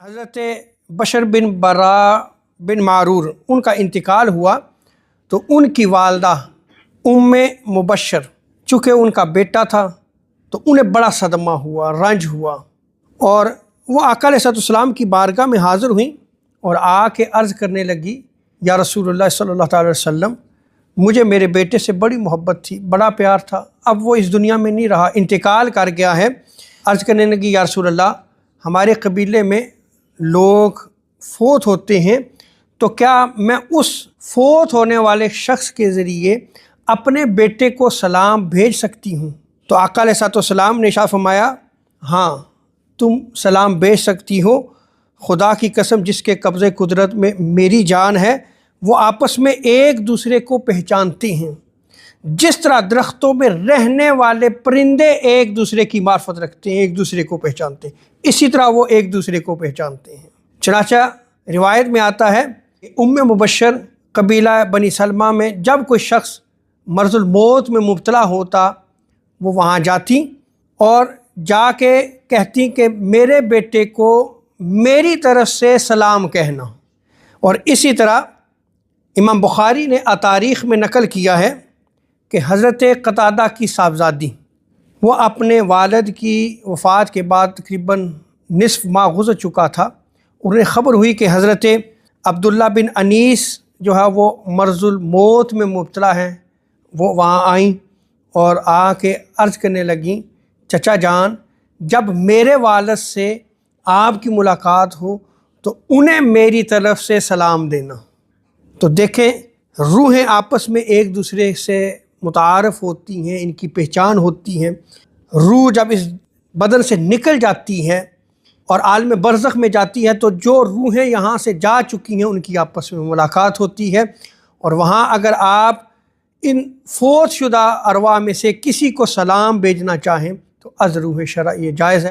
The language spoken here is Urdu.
حضرت بشر بن برا بن معرور ان کا انتقال ہوا تو ان کی والدہ ام مبشر چونکہ ان کا بیٹا تھا تو انہیں بڑا صدمہ ہوا، رنج ہوا، اور وہ آقا علیہ السلام کی بارگاہ میں حاضر ہوئیں اور آ کے عرض کرنے لگی، یا رسول اللہ صلی اللہ تعالی وسلم، مجھے میرے بیٹے سے بڑی محبت تھی، بڑا پیار تھا، اب وہ اس دنیا میں نہیں رہا، انتقال کر گیا ہے۔ عرض کرنے لگی، یا رسول اللہ، ہمارے قبیلے میں لوگ فوت ہوتے ہیں تو کیا میں اس فوت ہونے والے شخص کے ذریعے اپنے بیٹے کو سلام بھیج سکتی ہوں؟ تو آقا علیہ السلام نے ارشاد فرمایا، ہاں تم سلام بھیج سکتی ہو، خدا کی قسم جس کے قبضے قدرت میں میری جان ہے، وہ آپس میں ایک دوسرے کو پہچانتے ہیں، جس طرح درختوں میں رہنے والے پرندے ایک دوسرے کی معرفت رکھتے ہیں، ایک دوسرے کو پہچانتے ہیں، اسی طرح وہ ایک دوسرے کو پہچانتے ہیں۔ چنانچہ روایت میں آتا ہے کہ ام مبشر قبیلہ بنی سلمہ میں جب کوئی شخص مرض الموت میں مبتلا ہوتا، وہ وہاں جاتی اور جا کے کہتی کہ میرے بیٹے کو میری طرف سے سلام کہنا۔ اور اسی طرح امام بخاری نے تاریخ میں نقل کیا ہے کہ حضرت قتادہ کی صاحبزادی، وہ اپنے والد کی وفات کے بعد تقریباً نصف ماہ گزر چکا تھا، انہیں خبر ہوئی کہ حضرت عبداللہ بن انیس جو ہے وہ مرض الموت میں مبتلا ہیں، وہ وہاں آئیں اور آ کے عرض کرنے لگیں، چچا جان، جب میرے والد سے آپ کی ملاقات ہو تو انہیں میری طرف سے سلام دینا۔ تو دیکھیں، روحیں آپس میں ایک دوسرے سے متعارف ہوتی ہیں، ان کی پہچان ہوتی ہے۔ روح جب اس بدن سے نکل جاتی ہے اور عالم برزخ میں جاتی ہے تو جو روحیں یہاں سے جا چکی ہیں ان کی آپس میں ملاقات ہوتی ہے، اور وہاں اگر آپ ان فوت شدہ ارواح میں سے کسی کو سلام بھیجنا چاہیں تو از روح شرع یہ جائز ہے۔